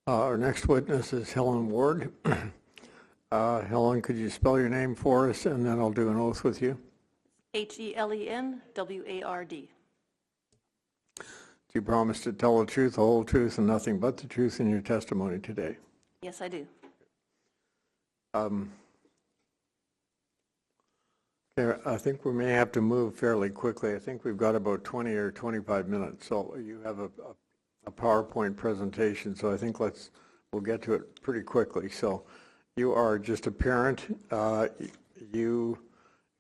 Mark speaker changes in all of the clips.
Speaker 1: Our next witness is Helen Ward. Helen, could you spell your name for us, and then I'll do an oath with you?
Speaker 2: H-E-L-E-N-W-A-R-D.
Speaker 1: Do you promise to tell the truth, the whole truth, and nothing but the truth in your testimony today?
Speaker 2: Yes, I do.
Speaker 1: Okay, I think we may have to move fairly quickly. I think we've got about 20 or 25 minutes. So you have a PowerPoint presentation, so I think we'll get to it pretty quickly. So you are just a parent. You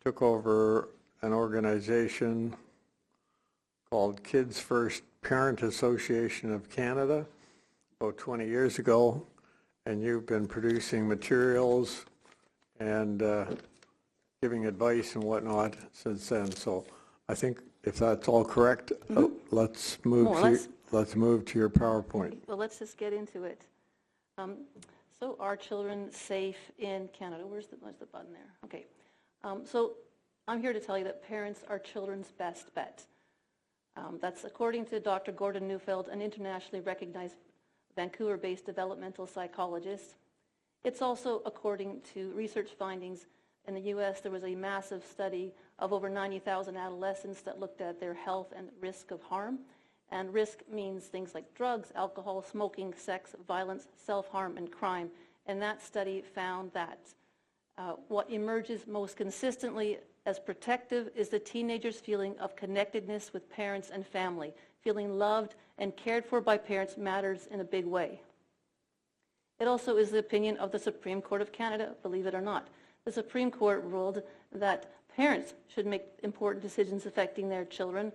Speaker 1: took over an organization called Kids First Parent Association of Canada about 20 years ago, and you've been producing materials and giving advice and whatnot since then. So I think if that's all correct, let's move to your PowerPoint.
Speaker 2: Well, let's just get into it. So are children safe in Canada? Where's the button there? Okay. So I'm here to tell you that parents are children's best bet. That's according to Dr. Gordon Neufeld, an internationally recognized Vancouver-based developmental psychologist. It's also according to research findings in the U.S. There was a massive study of over 90,000 adolescents that looked at their health and risk of harm. And risk means things like drugs, alcohol, smoking, sex, violence, self-harm, and crime. And that study found that what emerges most consistently as protective is the teenager's feeling of connectedness with parents and family. Feeling loved and cared for by parents matters in a big way. It also is the opinion of the Supreme Court of Canada, believe it or not. The Supreme Court ruled that parents should make important decisions affecting their children.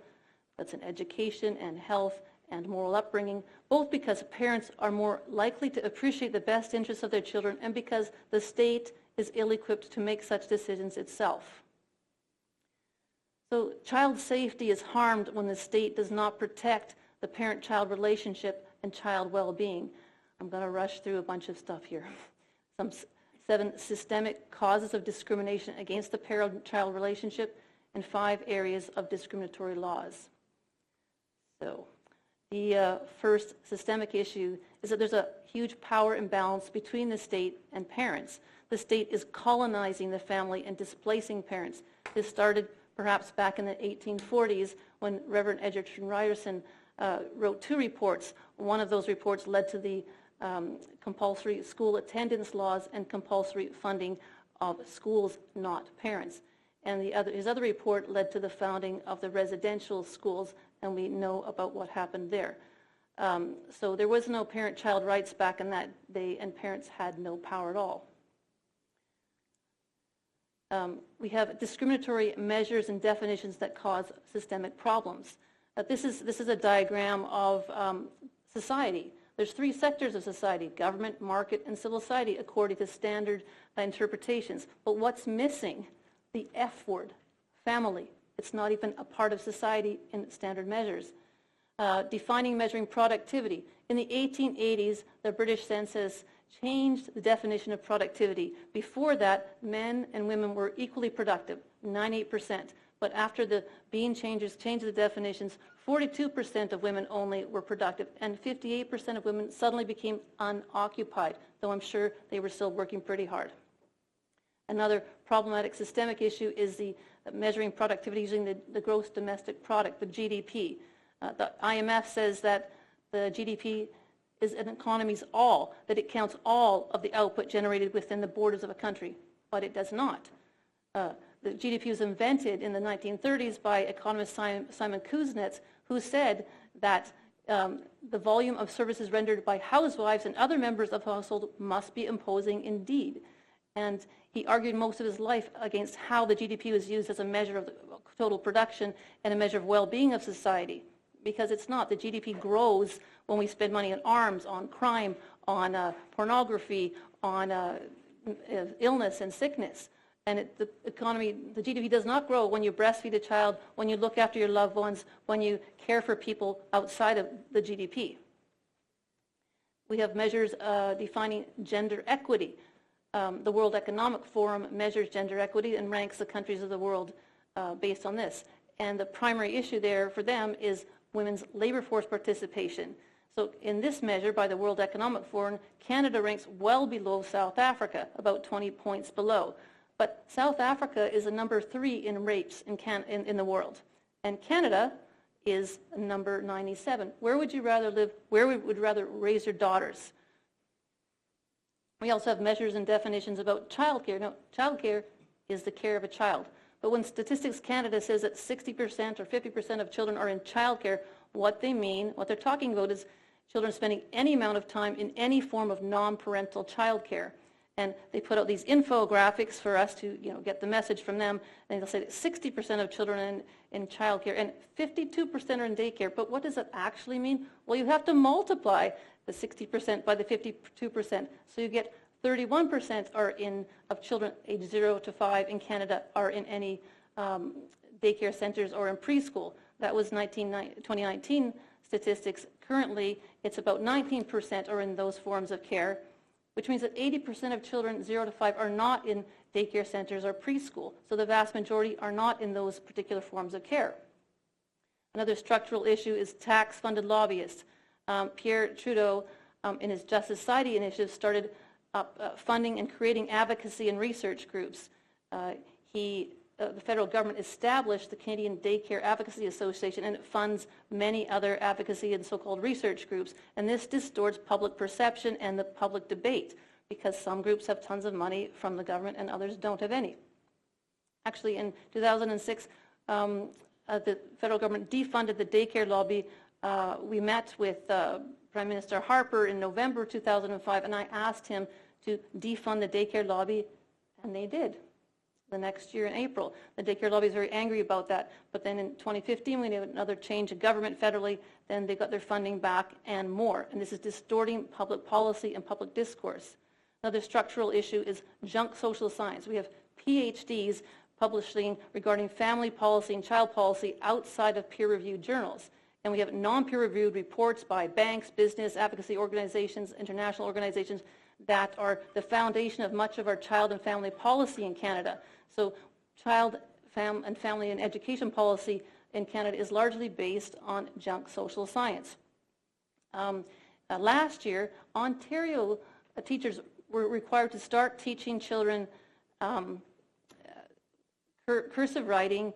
Speaker 2: That's in education and health and moral upbringing, both because parents are more likely to appreciate the best interests of their children and because the state is ill-equipped to make such decisions itself. So child safety is harmed when the state does not protect the parent-child relationship and child well-being. I'm going to rush through a bunch of stuff here. 7 systemic causes of discrimination against the parent-child relationship and 5 areas of discriminatory laws. So the first systemic issue is that there's a huge power imbalance between the state and parents. The state is colonizing the family and displacing parents. This started perhaps back in the 1840s when Reverend Egerton Ryerson wrote 2 reports. One of those reports led to the compulsory school attendance laws and compulsory funding of schools, not parents. And his other report led to the founding of the residential schools, and we know about what happened there. So there was no parent-child rights back in that day, and parents had no power at all. We have discriminatory measures and definitions that cause systemic problems. This is a diagram of society. There's 3 sectors of society: government, market, and civil society, according to standard interpretations. But what's missing? The F word, family. It's not even a part of society in standard measures. Defining, measuring productivity. In the 1880s, the British Census changed the definition of productivity. Before that, men and women were equally productive, 98%. But after the Bean changes changed the definitions, 42% of women only were productive, and 58% of women suddenly became unoccupied, though I'm sure they were still working pretty hard. Another problematic systemic issue is the measuring productivity using the gross domestic product, the GDP. The IMF says that the GDP is an economy's all, that it counts all of the output generated within the borders of a country, but it does not. The GDP was invented in the 1930s by economist Simon Kuznets, who said that the volume of services rendered by housewives and other members of the household must be imposing indeed. And he argued most of his life against how the GDP was used as a measure of the total production and a measure of well-being of society, because it's not. The GDP grows when we spend money on arms, on crime, on pornography, on illness and sickness. And the GDP does not grow when you breastfeed a child, when you look after your loved ones, when you care for people outside of the GDP. We have measures defining gender equity. The World Economic Forum measures gender equity and ranks the countries of the world based on this. And the primary issue there for them is women's labor force participation. So in this measure by the World Economic Forum, Canada ranks well below South Africa, about 20 points below. But South Africa is a number 3 in rapes in the world. And Canada is number 97. Where would you rather live? Where would you rather raise your daughters? We also have measures and definitions about childcare. Now, childcare is the care of a child. But when Statistics Canada says that 60% or 50% of children are in childcare, what they're talking about is children spending any amount of time in any form of non-parental childcare. And they put out these infographics for us to get the message from them. And they'll say that 60% of children are in childcare and 52% are in daycare. But what does that actually mean? Well, you have to multiply the 60% by the 52%. So you get 31% of children aged 0 to 5 in Canada are in any daycare centers or in preschool. That was 2019 statistics. Currently, it's about 19% are in those forms of care, which means that 80% of children 0 to 5 are not in daycare centers or preschool. So the vast majority are not in those particular forms of care. Another structural issue is tax-funded lobbyists. Pierre Trudeau, in his Just Society initiative, started funding and creating advocacy and research groups. The federal government established the Canadian Daycare Advocacy Association, and it funds many other advocacy and so-called research groups. And this distorts public perception and the public debate because some groups have tons of money from the government and others don't have any. Actually, in 2006, the federal government defunded the daycare lobby. We met with Prime Minister Harper in November 2005, and I asked him to defund the daycare lobby, and they did. The next year in April. The daycare lobby is very angry about that. But then in 2015, we had another change of government federally. Then they got their funding back and more. And this is distorting public policy and public discourse. Another structural issue is junk social science. We have PhDs publishing regarding family policy and child policy outside of peer-reviewed journals. And we have non-peer-reviewed reports by banks, business, advocacy organizations, international organizations that are the foundation of much of our child and family policy in Canada. So child, family and education policy in Canada is largely based on junk social science. Last year, Ontario teachers were required to start teaching children cursive writing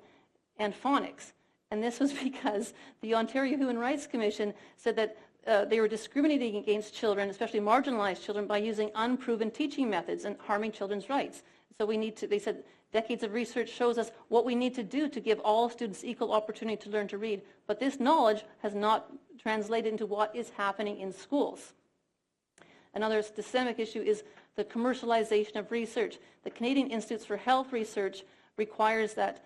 Speaker 2: and phonics. And this was because the Ontario Human Rights Commission said that they were discriminating against children, especially marginalized children, by using unproven teaching methods and harming children's rights. So they said, decades of research shows us what we need to do to give all students equal opportunity to learn to read. But this knowledge has not translated into what is happening in schools. Another systemic issue is the commercialization of research. The Canadian Institutes for Health Research requires that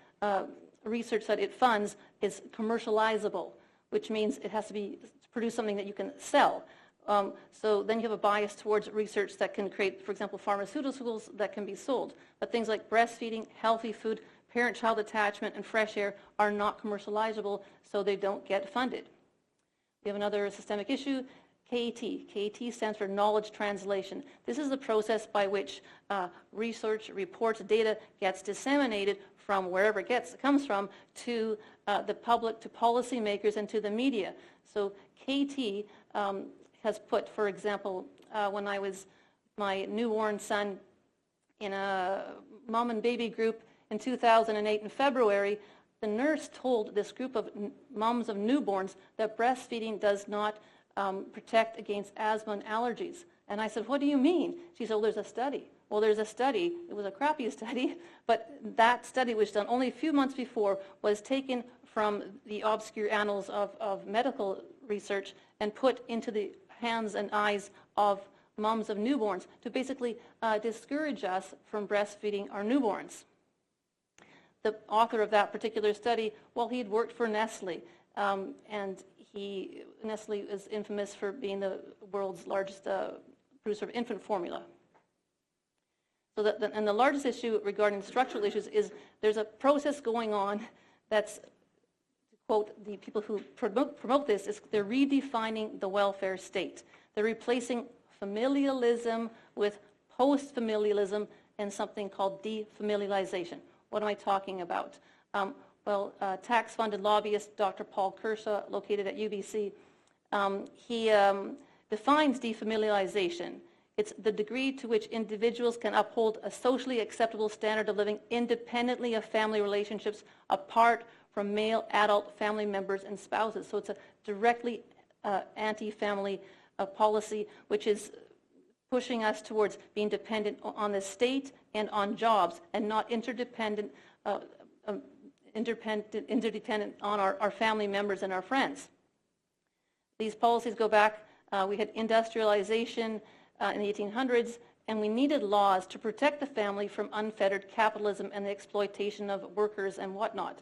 Speaker 2: research that it funds is commercializable, which means it has to produce something that you can sell. So then you have a bias towards research that can create, for example, pharmaceuticals that can be sold. But things like breastfeeding, healthy food, parent-child attachment, and fresh air are not commercializable, so they don't get funded. We have another systemic issue, KAT. KAT stands for knowledge translation. This is the process by which research, reports, data gets disseminated from wherever it comes from to the public, to policymakers, and to the media. So KT has put, for example, when I was my newborn son in a mom and baby group in 2008 in February, the nurse told this group of moms of newborns that breastfeeding does not protect against asthma and allergies. And I said, what do you mean? She said, well, there's a study. Well, there's a study. It was a crappy study, but that study was done only a few months before, was taken from the obscure annals of medical research and put into the hands and eyes of moms of newborns to basically discourage us from breastfeeding our newborns. The author of that particular study, well, he had worked for Nestle, and Nestle is infamous for being the world's largest producer of infant formula. So and the largest issue regarding structural issues is there's a process going on that's, to quote the people who promote this, is they're redefining the welfare state. They're replacing familialism with post-familialism and something called defamilialization. What am I talking about? Tax-funded lobbyist Dr. Paul Kershaw, located at UBC, He defines defamiliarization. It's the degree to which individuals can uphold a socially acceptable standard of living independently of family relationships apart from male adult family members and spouses. So it's a directly anti-family policy, which is pushing us towards being dependent on the state and on jobs, and not interdependent on our family members and our friends. These policies go back, we had industrialization in the 1800s, and we needed laws to protect the family from unfettered capitalism and the exploitation of workers and whatnot.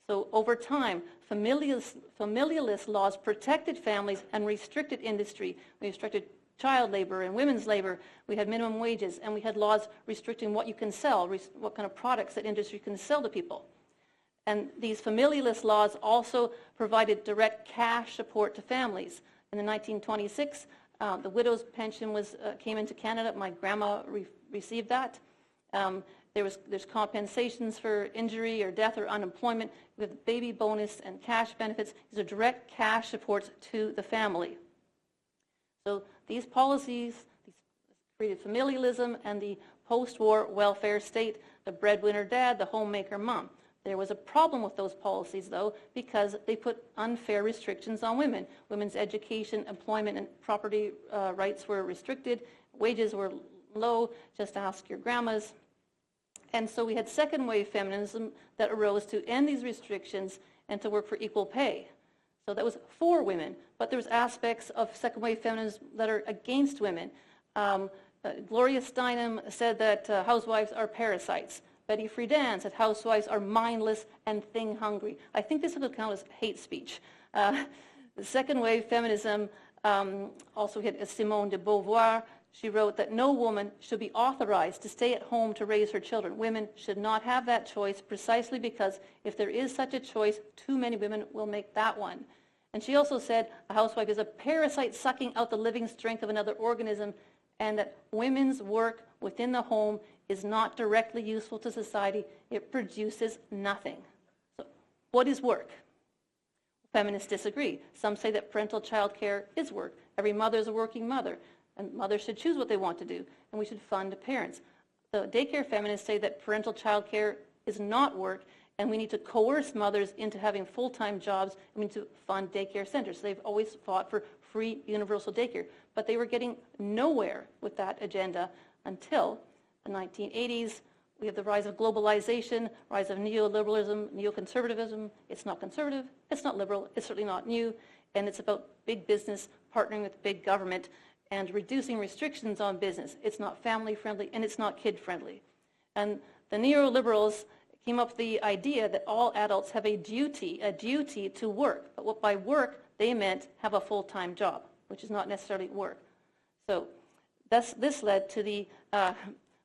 Speaker 2: So over time, familialist laws protected families and restricted industry. We restricted child labor and women's labor. We had minimum wages, and we had laws restricting what you can sell, what kind of products that industry can sell to people. And these familialist laws also provided direct cash support to families. In 1926, the widow's pension came into Canada. My grandma received that. There's compensations for injury or death or unemployment with baby bonus and cash benefits. These are direct cash supports to the family. So these policies created familialism and the post-war welfare state, the breadwinner dad, the homemaker mom. There was a problem with those policies, though, because they put unfair restrictions on women. Women's education, employment, and property rights were restricted. Wages were low. Just ask your grandmas. And so we had second wave feminism that arose to end these restrictions and to work for equal pay. So that was for women, but there's aspects of second wave feminism that are against women. Gloria Steinem said that housewives are parasites. Betty Friedan said housewives are mindless and thing-hungry. I think this would count as hate speech. The second wave feminism also hit Simone de Beauvoir. She wrote that no woman should be authorized to stay at home to raise her children. Women should not have that choice, precisely because if there is such a choice, too many women will make that one. And she also said a housewife is a parasite sucking out the living strength of another organism, and that women's work within the home is not directly useful to society. It produces nothing. So what is work? Feminists disagree. Some say that parental child care is work. Every mother is a working mother, and mothers should choose what they want to do, and we should fund parents. The daycare feminists say that parental child care is not work, and we need to coerce mothers into having full-time jobs, and we need to fund daycare centers. So they've always fought for free universal daycare, but they were getting nowhere with that agenda until the 1980s. We have the rise of globalization, rise of neoliberalism, neoconservatism. It's not conservative, it's not liberal, it's certainly not new, and it's about big business partnering with big government and reducing restrictions on business. It's not family-friendly, and it's not kid-friendly. And the neoliberals came up with the idea that all adults have a duty to work. But what by work, they meant have a full-time job, which is not necessarily work. So this led to the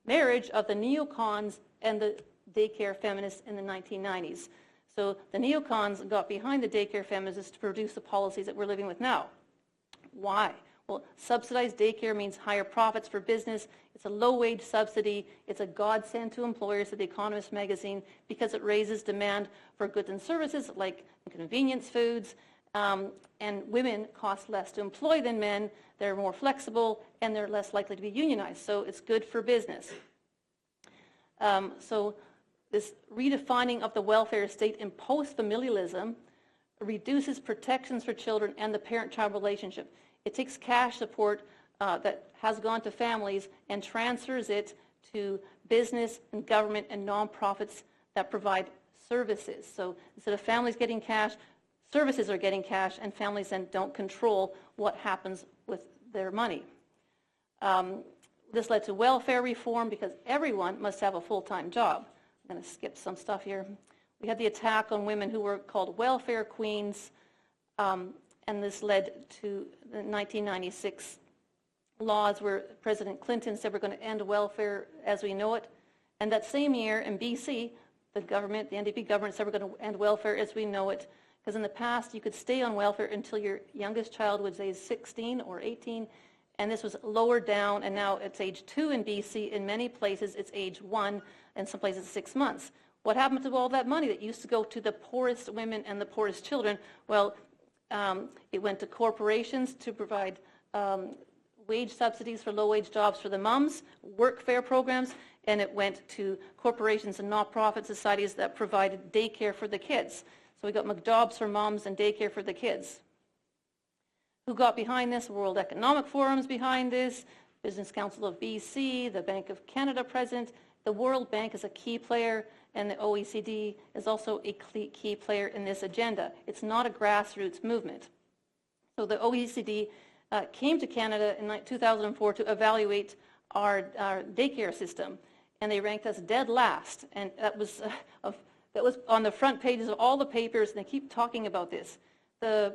Speaker 2: marriage of the neocons and the daycare feminists in the 1990s. So the neocons got behind the daycare feminists to produce the policies that we're living with now. Why? Well, subsidized daycare means higher profits for business. It's a low-wage subsidy. It's a godsend to employers, said The Economist magazine, because it raises demand for goods and services like convenience foods. And women cost less to employ than men. They're more flexible, and they're less likely to be unionized. So it's good for business. So this redefining of the welfare state in post-familialism reduces protections for children and the parent-child relationship. It takes cash support that has gone to families and transfers it to business and government and nonprofits that provide services. So instead of families getting cash, services are getting cash, and families then don't control what happens with their money. This led to welfare reform because everyone must have a full-time job. I'm going to skip some stuff here. We had the attack on women who were called welfare queens. And this led to the 1996 laws where President Clinton said we're going to end welfare as we know it. And that same year in BC, the NDP government said we're going to end welfare as we know it. Because in the past, you could stay on welfare until your youngest child was age 16 or 18. And this was lowered down, and now it's age 2 in BC. In many places, it's age 1, and some places 6 months. What happened to all that money that used to go to the poorest women and the poorest children? Well, It went to corporations to provide wage subsidies for low-wage jobs for the moms, workfare programs, and it went to corporations and nonprofit societies that provided daycare for the kids. So we got McJobs for moms and daycare for the kids. Who got behind this? World Economic Forum's behind this, Business Council of BC, the Bank of Canada present. The World Bank is a key player, and the OECD is also a key player in this agenda. It's not a grassroots movement. So the OECD came to Canada in 2004 to evaluate our daycare system, and they ranked us dead last. And that was on the front pages of all the papers, and they keep talking about this. The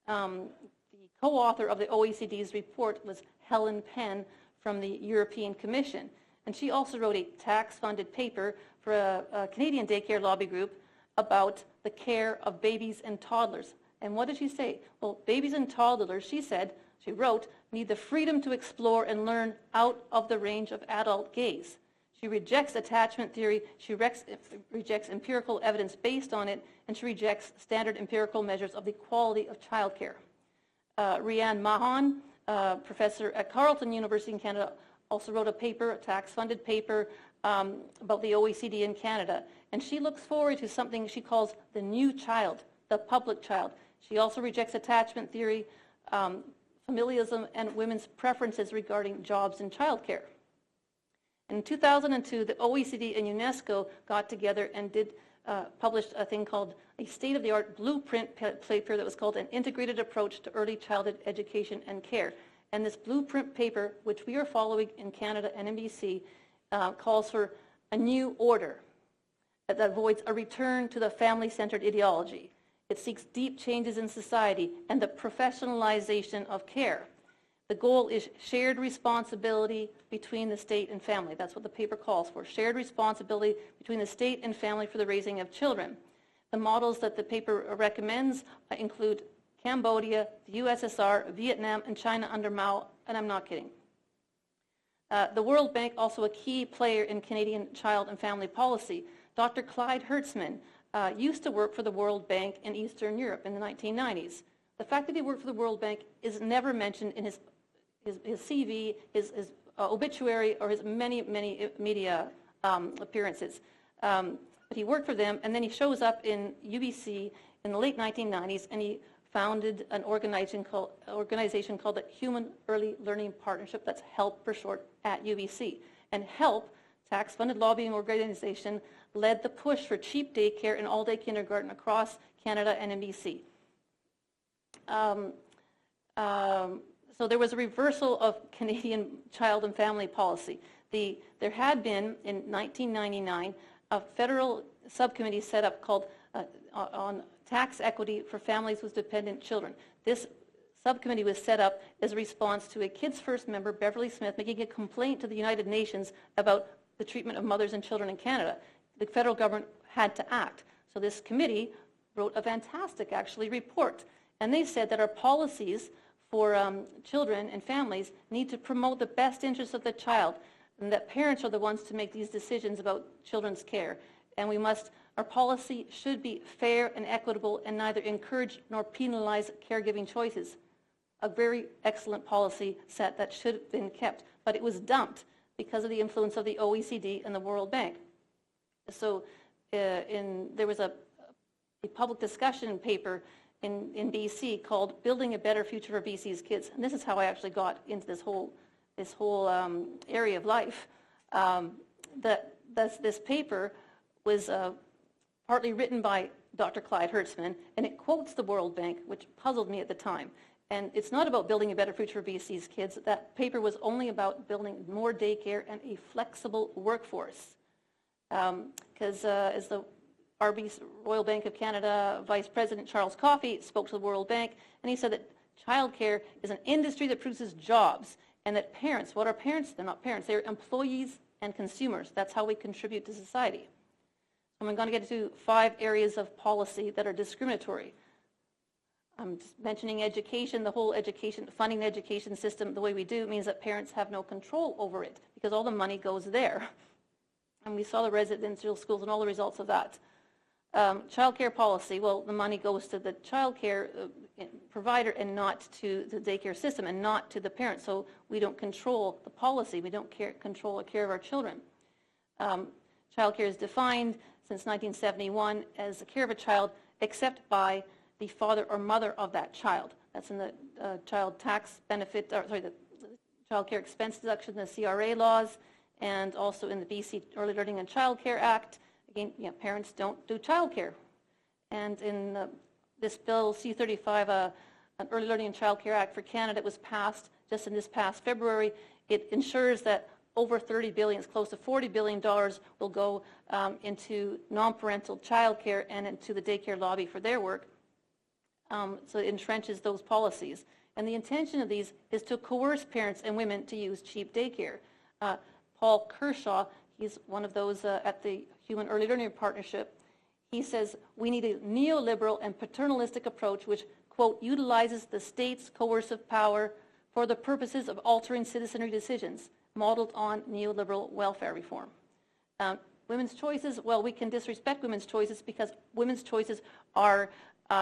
Speaker 2: co-author of the OECD's report was Helen Penn from the European Commission. And she also wrote a tax-funded paper for a Canadian daycare lobby group about the care of babies and toddlers. And what did she say? Well, babies and toddlers, she wrote, need the freedom to explore and learn out of the range of adult gaze. She rejects attachment theory, she rejects empirical evidence based on it, and she rejects standard empirical measures of the quality of childcare. Rianne Mahan, professor at Carleton University in Canada, also wrote a paper, a tax-funded paper, about the OECD in Canada. And she looks forward to something she calls the new child, the public child. She also rejects attachment theory, familialism, and women's preferences regarding jobs and childcare. In 2002, the OECD and UNESCO got together and published a thing called a state-of-the-art blueprint paper that was called An Integrated Approach to Early Childhood Education and Care. And this blueprint paper, which we are following in Canada and in BC, calls for a new order that avoids a return to the family-centered ideology. It seeks deep changes in society and the professionalization of care. The goal is shared responsibility between the state and family. That's what the paper calls for, shared responsibility between the state and family for the raising of children. The models that the paper recommends include Cambodia, the USSR, Vietnam, and China under Mao, and I'm not kidding. The World Bank, also a key player in Canadian child and family policy. Dr. Clyde Hertzman used to work for the World Bank in Eastern Europe in the 1990s. The fact that he worked for the World Bank is never mentioned in his CV, his obituary, or his many media appearances. But he worked for them, and then he shows up in UBC in the late 1990s, and he founded an organization called the Human Early Learning Partnership, that's HELP for short, at UBC. And HELP, tax-funded lobbying organization, led the push for cheap daycare and all-day kindergarten across Canada and in BC. So there was a reversal of Canadian child and family policy. There had been, in 1999, a federal subcommittee set up called on tax equity for families with dependent children. This subcommittee was set up as a response to a Kids First member, Beverly Smith, making a complaint to the United Nations about the treatment of mothers and children in Canada. The federal government had to act. So this committee wrote a fantastic, actually, report. And they said that our policies for children and families need to promote the best interests of the child, and that parents are the ones to make these decisions about children's care. And our policy should be fair and equitable and neither encourage nor penalize caregiving choices. A very excellent policy set that should have been kept, but it was dumped because of the influence of the OECD and the World Bank. So there was a public discussion paper in BC called Building a Better Future for BC's Kids. And this is how I actually got into this whole area of life. This paper was partly written by Dr. Clyde Hertzman, and it quotes the World Bank, which puzzled me at the time. And it's not about building a better future for BC's kids. That paper was only about building more daycare and a flexible workforce. Because as the RBC, Royal Bank of Canada Vice President Charles Coffey spoke to the World Bank, and he said that childcare is an industry that produces jobs, and that parents, what are parents? They're not parents, they're employees and consumers. That's how we contribute to society. I'm going to get to 5 areas of policy that are discriminatory. I'm just mentioning education. The whole funding the education system the way we do means that parents have no control over it because all the money goes there. And we saw the residential schools and all the results of that. Child care policy, well, the money goes to the child care provider and not to the daycare system and not to the parents. So we don't control the policy. We don't control the care of our children. Child care is defined since 1971 as the care of a child except by the father or mother of that child. That's in the child tax benefit, the child care expense deduction, the CRA laws, and also in the BC Early Learning and Child Care Act. Again, parents don't do child care. And in this bill, C-35, an Early Learning and Child Care Act for Canada, was passed just in this past February. It ensures that over $30 billion, it's close to $40 billion, will go into non-parental child care and into the daycare lobby for their work. So it entrenches those policies. And the intention of these is to coerce parents and women to use cheap daycare. Paul Kershaw, he's one of those at the Human Early Learning Partnership. He says, we need a neoliberal and paternalistic approach which, quote, utilizes the state's coercive power for the purposes of altering citizenry decisions, modeled on neoliberal welfare reform. Women's choices, well, we can disrespect women's choices because women's choices are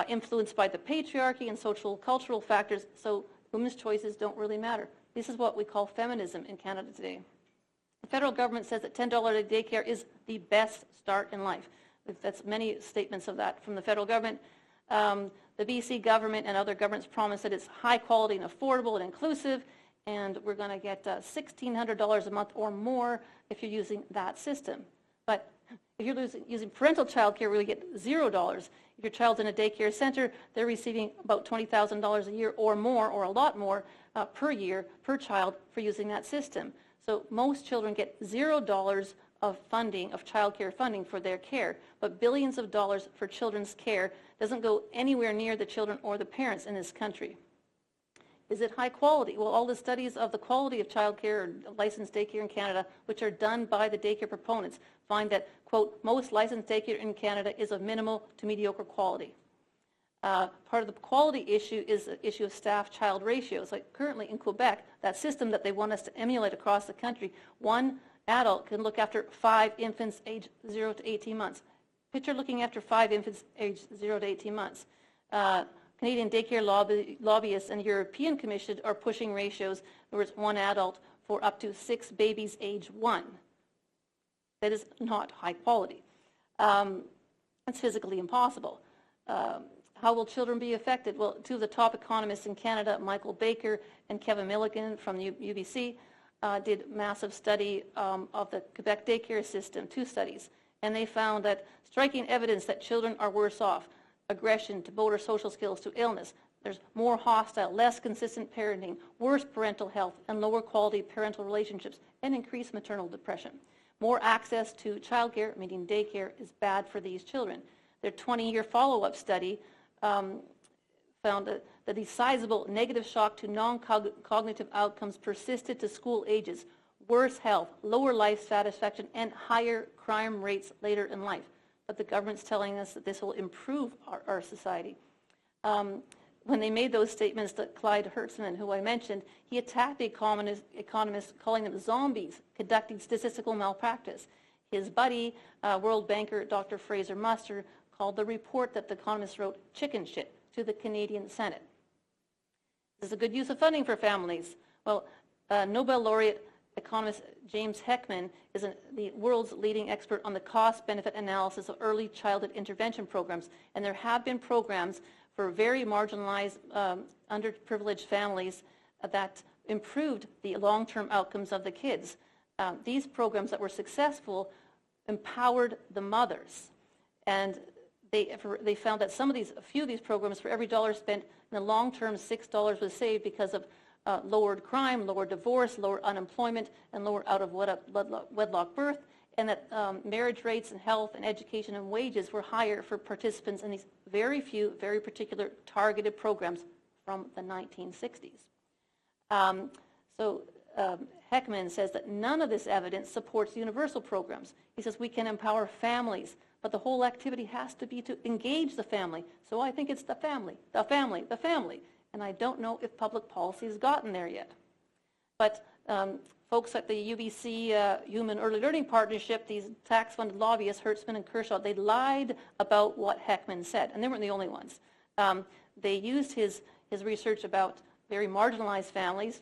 Speaker 2: influenced by the patriarchy and social cultural factors, so women's choices don't really matter. This is what we call feminism in Canada today. The federal government says that $10 a day daycare is the best start in life. That's many statements of that from the federal government. The BC government and other governments promise that it's high quality and affordable and inclusive, and we're going to get $1,600 a month or more if you're using that system. But if you're using parental child care, we get $0. If your child's in a daycare center, they're receiving about $20,000 a year or more, or a lot more per year, per child, for using that system. So most children get $0 of funding, of child care funding for their care, but billions of dollars for children's care doesn't go anywhere near the children or the parents in this country. Is it high quality? Well, all the studies of the quality of child care or licensed daycare in Canada, which are done by the daycare proponents, find that, quote, most licensed daycare in Canada is of minimal to mediocre quality. Part of the quality issue is the issue of staff-child ratios. Like currently in Quebec, that system that they want us to emulate across the country, one adult can look after 5 infants aged 0 to 18 months. Picture looking after 5 infants aged 0 to 18 months. Canadian daycare lobbyists and European Commission are pushing ratios, in other words, 1 adult for up to 6 babies age 1. That is not high quality. It's physically impossible. How will children be affected? Well, 2 of the top economists in Canada, Michael Baker and Kevin Milligan from the UBC, did massive study of the Quebec daycare system, 2 studies, and they found that striking evidence that children are worse off, aggression to motor social skills to illness. There's more hostile, less consistent parenting, worse parental health, and lower quality parental relationships, and increased maternal depression. More access to childcare, meaning daycare, is bad for these children. Their 20-year follow-up study found that the sizable negative shock to non-cognitive outcomes persisted to school ages, worse health, lower life satisfaction, and higher crime rates later in life. But the government's telling us that this will improve our society. When they made those statements, that Clyde Hertzman, who I mentioned, he attacked the economists, calling them zombies, conducting statistical malpractice. His buddy, World Banker Dr. Fraser Muster, called the report that the economists wrote chicken shit to the Canadian Senate. This is a good use of funding for families. Well, Nobel laureate economist James Heckman is the world's leading expert on the cost-benefit analysis of early childhood intervention programs, and there have been programs for very marginalized, underprivileged families that improved the long-term outcomes of the kids. These programs that were successful empowered the mothers, and they found that a few of these programs, for every dollar spent in the long term, $6 was saved because of lowered crime, lower divorce, lower unemployment, and lower out-of-wedlock birth, and that marriage rates and health and education and wages were higher for participants in these very few, very particular targeted programs from the 1960s. Heckman says that none of this evidence supports universal programs. He says we can empower families, but the whole activity has to be to engage the family. So I think it's the family, the family, the family. And I don't know if public policy has gotten there yet. But folks at the UBC Human Early Learning Partnership, these tax-funded lobbyists, Hertzman and Kershaw, they lied about what Heckman said, and they weren't the only ones. They used his research about very marginalized families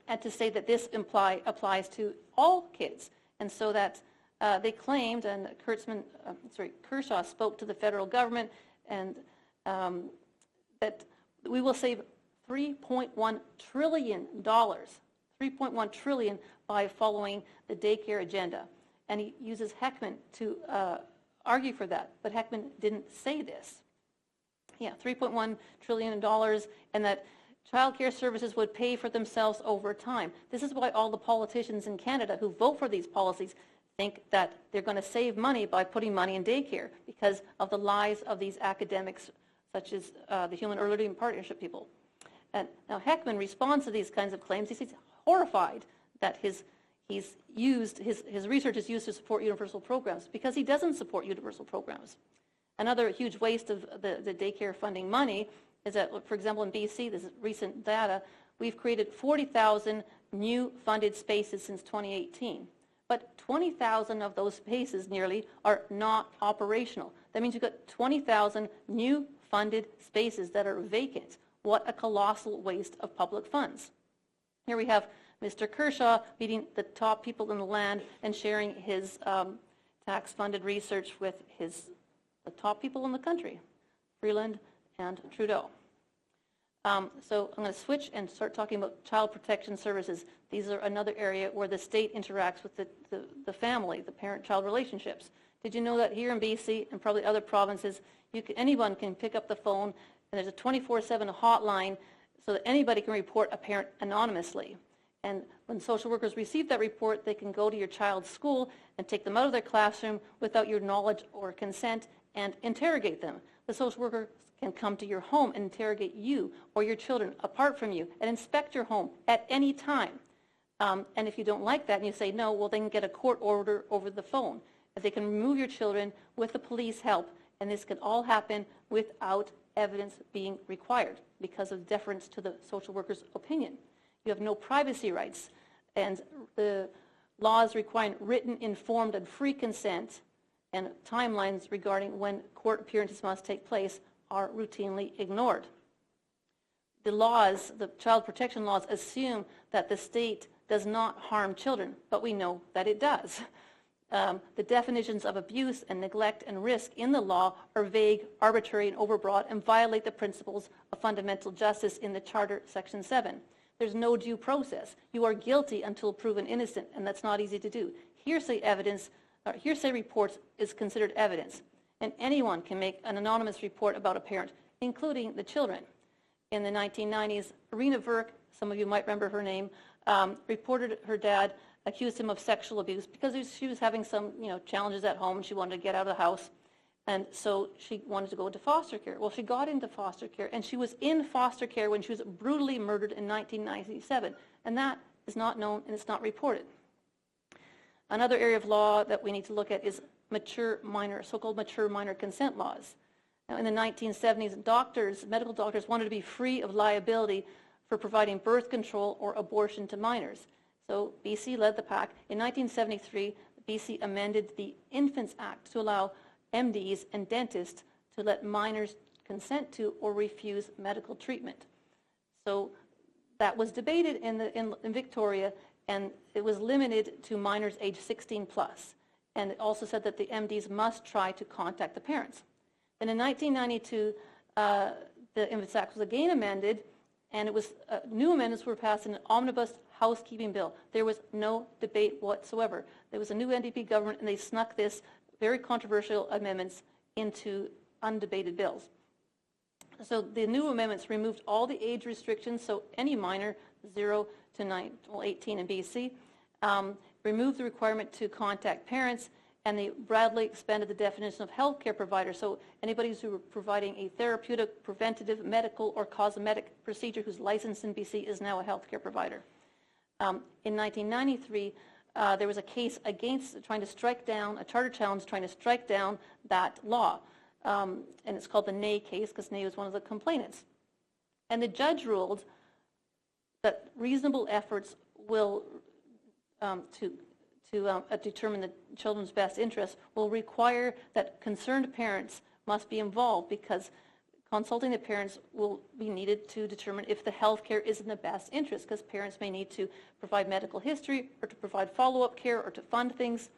Speaker 2: and to say that this applies to all kids, and so that they claimed, and Kershaw spoke to the federal government, and that we will save $3.1 trillion, $3.1 trillion by following the daycare agenda. And he uses Heckman to argue for that, but Heckman didn't say this. Yeah, $3.1 trillion, and that child care services would pay for themselves over time. This is why all the politicians in Canada who vote for these policies think that they're going to save money by putting money in daycare because of the lies of these academics, such as the Human Early Learning Partnership people. And now Heckman responds to these kinds of claims. He's horrified that his research is used to support universal programs, because he doesn't support universal programs. Another huge waste of the daycare funding money is that, for example, in BC, this is recent data, we've created 40,000 new funded spaces since 2018. But 20,000 of those spaces nearly are not operational. That means you've got 20,000 new funded spaces that are vacant. What a colossal waste of public funds. Here we have Mr. Kershaw meeting the top people in the land and sharing his tax-funded research with the top people in the country, Freeland and Trudeau. So I'm going to switch and start talking about child protection services. These are another area where the state interacts with the family, the parent-child relationships. Did you know that here in BC and probably other provinces, anyone can pick up the phone, and there's a 24/7 hotline so that anybody can report a parent anonymously. And when social workers receive that report, they can go to your child's school and take them out of their classroom without your knowledge or consent and interrogate them. The social worker can come to your home and interrogate you or your children apart from you and inspect your home at any time. And if you don't like that and you say no, well, they can get a court order over the phone. They can remove your children with the police help, and this can all happen without evidence being required because of deference to the social worker's opinion. You have no privacy rights, and the laws requiring written, informed, and free consent and timelines regarding when court appearances must take place are routinely ignored. The laws, the child protection laws, assume that the state does not harm children, but we know that it does. The definitions of abuse and neglect and risk in the law are vague, arbitrary, and overbroad, and violate the principles of fundamental justice in the Charter, Section 7. There's no due process. You are guilty until proven innocent, and that's not easy to do. Hearsay evidence, hearsay reports is considered evidence, and anyone can make an anonymous report about a parent, including the children. In the 1990s, Irina Verk, some of you might remember her name, reported her dad accused him of sexual abuse because she was having some challenges at home and she wanted to get out of the house. And so she wanted to go into foster care. Well, she got into foster care, and she was in foster care when she was brutally murdered in 1997. And that is not known and it's not reported. Another area of law that we need to look at is mature minor, so-called mature minor consent laws. Now, in the 1970s, medical doctors wanted to be free of liability for providing birth control or abortion to minors. So BC led the pack. In 1973, BC amended the Infants Act to allow MDs and dentists to let minors consent to or refuse medical treatment. So that was debated in Victoria, and it was limited to minors age 16 plus. And it also said that the MDs must try to contact the parents. Then in 1992, the Infants Act was again amended, and it was new amendments were passed in an omnibus housekeeping bill. There was no debate whatsoever. There was a new NDP government, and they snuck this very controversial amendments into undebated bills. So the new amendments removed all the age restrictions, so any minor, 0 to 18 in BC, removed the requirement to contact parents, and they broadly expanded the definition of healthcare provider. So anybody who's providing a therapeutic, preventative, medical, or cosmetic procedure who's licensed in BC is now a healthcare provider. In 1993, there was a case against trying to strike down, a charter challenge trying to strike down that law. And it's called the Ney case because Ney was one of the complainants. And the judge ruled that reasonable efforts will, determine the children's best interest, will require that concerned parents must be involved, because consulting the parents will be needed to determine if the health care is in the best interest, because parents may need to provide medical history or to provide follow-up care or to fund things.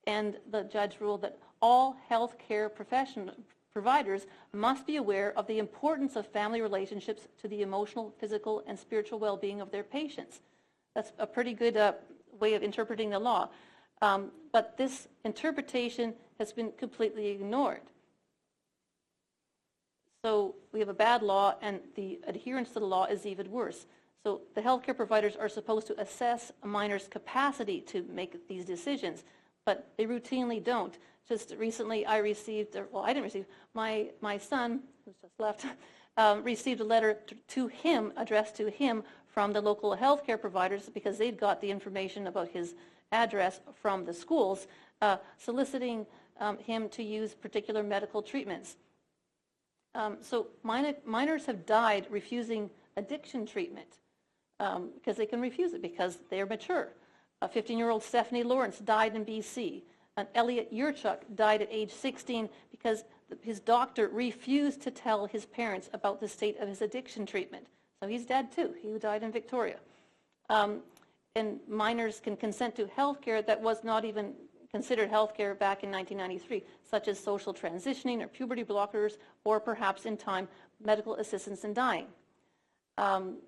Speaker 2: And the judge ruled that all health care providers must be aware of the importance of family relationships to the emotional, physical, and spiritual well-being of their patients. That's a pretty good way of interpreting the law. But this interpretation has been completely ignored. So we have a bad law, and the adherence to the law is even worse. So the healthcare providers are supposed to assess a minor's capacity to make these decisions, but they routinely don't. Just recently I received, well, I didn't receive, my son, who's just left, received a letter to him, addressed to him from the local healthcare providers, because they'd got the information about his address from the schools, soliciting him to use particular medical treatments. So minors have died refusing addiction treatment because they can refuse it because they're mature. A 15-year-old Stephanie Lawrence died in BC. And Elliot Yurchuk died at age 16 because his doctor refused to tell his parents about the state of his addiction treatment. So he's dead too. He died in Victoria. And minors can consent to health care that was not even considered health care back in 1993, such as social transitioning or puberty blockers, or perhaps in time, medical assistance in dying. And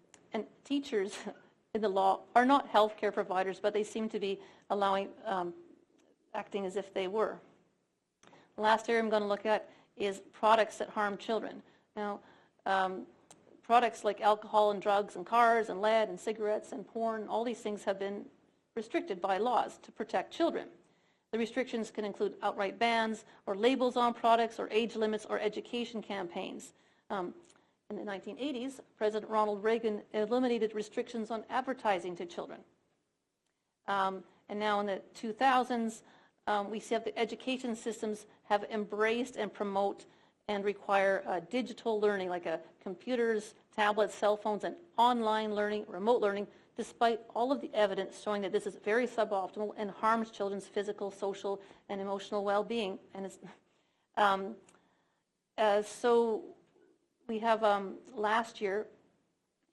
Speaker 2: teachers in the law are not health care providers, but they seem to be allowing, acting as if they were. The last area I'm going to look at is products that harm children. Now, products like alcohol and drugs and cars and lead and cigarettes and porn, all these things have been restricted by laws to protect children. The restrictions can include outright bans or labels on products or age limits or education campaigns. In the 1980s, President Ronald Reagan eliminated restrictions on advertising to children. And now in the 2000s, we see that the education systems have embraced and promote and require digital learning, like computers, tablets, cell phones, and online learning, remote learning, despite all of the evidence showing that this is very suboptimal and harms children's physical, social, and emotional well-being. And it's, so we have last year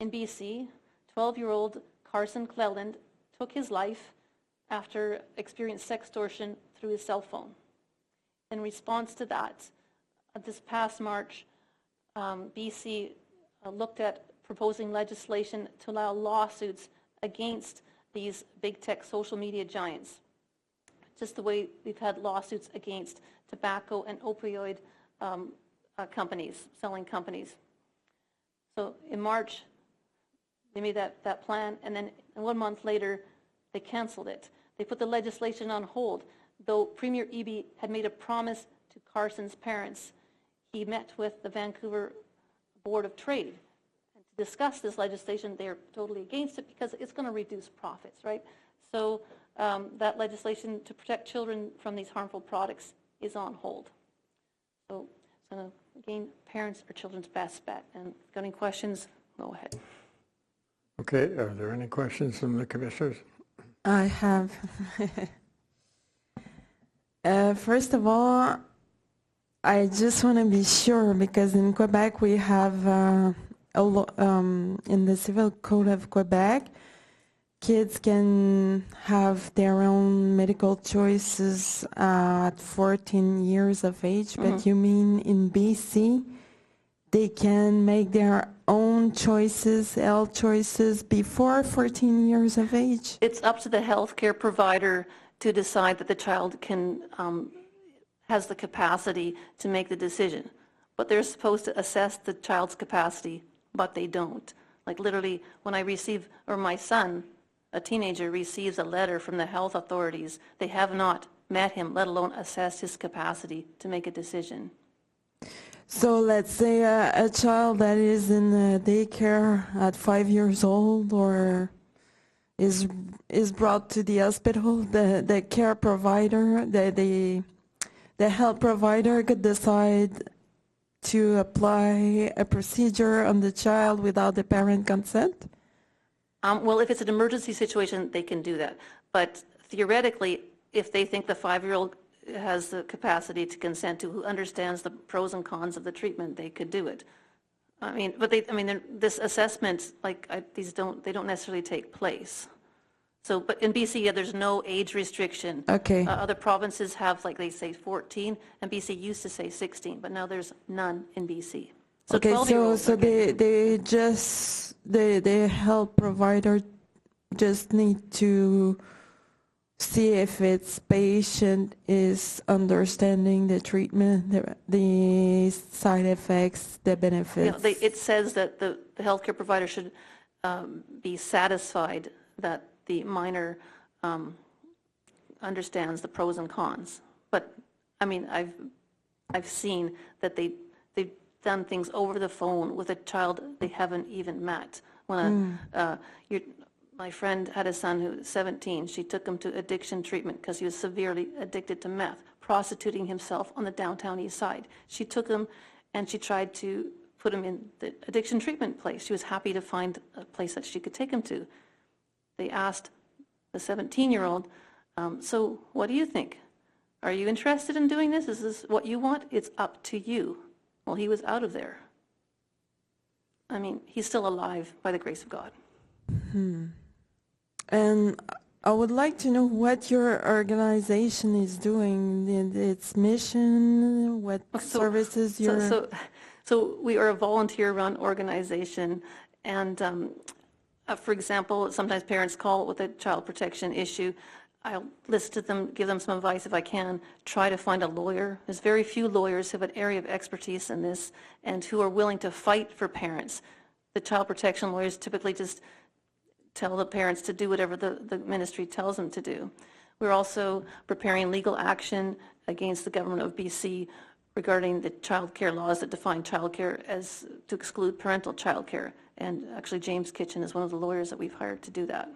Speaker 2: in BC, 12-year-old Carson Cleland took his life after experienced sextortion through his cell phone. In response to that, this past March, BC looked at proposing legislation to allow lawsuits against these big tech social media giants, just the way we've had lawsuits against tobacco and opioid companies, selling companies. So in March, they made that plan, and then 1 month later, they canceled it. They put the legislation on hold, though Premier Eby had made a promise to Carson's parents. He met with the Vancouver Board of Trade to discuss this legislation. They're totally against it because it's going to reduce profits, right? So that legislation to protect children from these harmful products is on hold. So again, parents are children's best bet. And if you've got any questions, go ahead.
Speaker 1: Okay, are there any questions from the commissioners?
Speaker 3: I have. First of all, I just want to be sure, because in Quebec we have, in the Civil Code of Quebec, kids can have their own medical choices at 14 years of age, but you mean in BC, they can make their own choices, health choices, before 14 years of age?
Speaker 2: It's up to the healthcare provider to decide that the child can has the capacity to make the decision. But they're supposed to assess the child's capacity, but they don't. Like literally, when I receive, or my son, a teenager, receives a letter from the health authorities, they have not met him, let alone assessed his capacity to make a decision.
Speaker 3: So let's say a child that is in daycare at 5 years old, or is brought to the hospital, the care provider, the health provider could decide to apply a procedure on the child without the parent consent?
Speaker 2: Well, if it's an emergency situation, they can do that. But theoretically, if they think the 5-year-old has the capacity to consent to, who understands the pros and cons of the treatment, they could do it. I mean, but this assessment, they don't necessarily take place. So, but in BC, yeah, there's no age restriction.
Speaker 3: Okay.
Speaker 2: Other provinces have, like they say 14, and BC used to say 16, but now there's none in BC. So
Speaker 3: Okay,
Speaker 2: 12-year-olds
Speaker 3: so
Speaker 2: are getting-
Speaker 3: the health provider just need to see if its patient is understanding the treatment, the side effects, the benefits.
Speaker 2: it says that the healthcare provider should be satisfied that the minor understands the pros and cons. But I mean, I've seen that they've done things over the phone with a child they haven't even met. When my friend had a son who was 17. She took him to addiction treatment because he was severely addicted to meth, prostituting himself on the downtown east side. She took him and she tried to put him in the addiction treatment place. She was happy to find a place that she could take him to. They asked the 17-year-old, so what do you think? Are you interested in doing this? Is this what you want? It's up to you. Well, he was out of there. I mean, he's still alive by the grace of God.
Speaker 3: And I would like to know what your organization is doing, its mission, what services you're...
Speaker 2: So we are a volunteer-run organization, and for example, sometimes parents call with a child protection issue. I'll listen to them, give them some advice if I can, try to find a lawyer. There's very few lawyers who have an area of expertise in this and who are willing to fight for parents. The child protection lawyers typically just tell the parents to do whatever the ministry tells them to do. We're also preparing legal action against the government of BC regarding the child care laws that define child care as to exclude parental child care. And actually James Kitchen is one of the lawyers that we've hired to do that.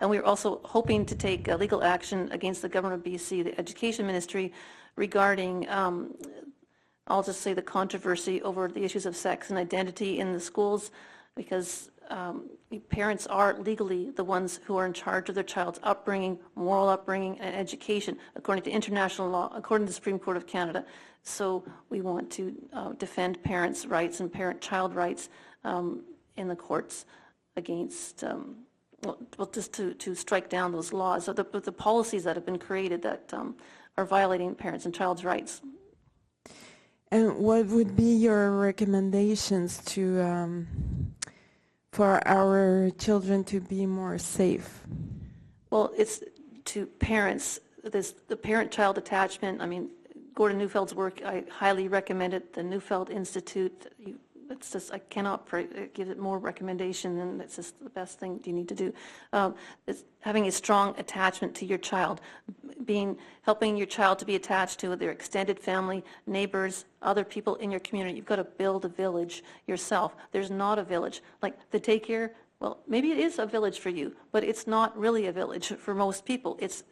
Speaker 2: And we're also hoping to take legal action against the government of BC, the education ministry, regarding, I'll just say, the controversy over the issues of sex and identity in the schools, because parents are legally the ones who are in charge of their child's upbringing, moral upbringing, and education, according to international law, according to the Supreme Court of Canada. So we want to defend parents' rights and parent-child rights in the courts against, just to strike down those laws, so the policies that have been created that are violating parents' and child's rights.
Speaker 3: And what would be your recommendations to for our children to be more safe?
Speaker 2: Well, it's to parents. The parent-child attachment. I mean, Gordon Neufeld's work, I highly recommend it. The Neufeld Institute. It's just, I cannot give it more recommendation, and it's just the best thing you need to do. It's having a strong attachment to your child, helping your child to be attached to their extended family, neighbors, other people in your community. You've got to build a village yourself. There's not a village. Like the daycare, well, maybe it is a village for you, but it's not really a village for most people. It's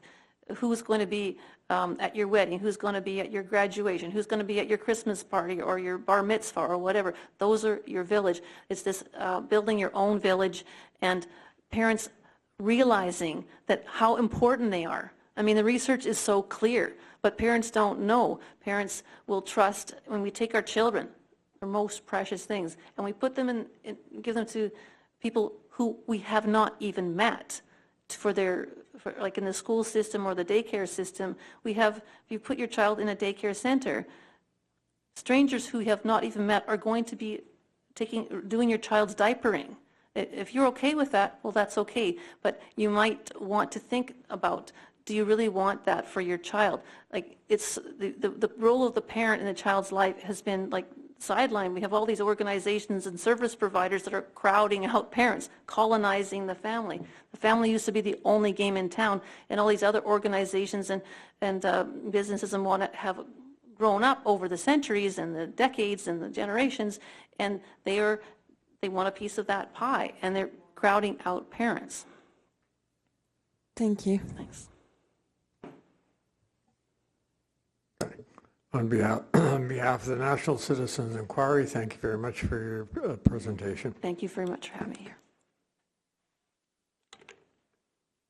Speaker 2: who's going to be at your wedding, who's going to be at your graduation, who's going to be at your Christmas party or your bar mitzvah or whatever. Those are your village. It's this building your own village, and parents realizing that how important they are. I mean, the research is so clear, but parents don't know. Parents will trust when we take our children, our most precious things, and we put them in give them to people who we have not even met like in the school system or the daycare system. If you put your child in a daycare center, strangers who you have not even met are going to be doing your child's diapering. If you're okay with that, well, that's okay. But you might want to think about, do you really want that for your child? Like, it's the role of the parent in the child's life has been like sidelined. We have all these organizations and service providers that are crowding out parents, colonizing the family. The family used to be the only game in town, and all these other organizations and businesses and whatnot have grown up over the centuries and the decades and the generations, and they want a piece of that pie, and they're crowding out parents.
Speaker 3: Thank you.
Speaker 2: Thanks.
Speaker 1: On behalf of the National Citizens Inquiry, thank you very much for your presentation.
Speaker 2: Thank you very much for having me here.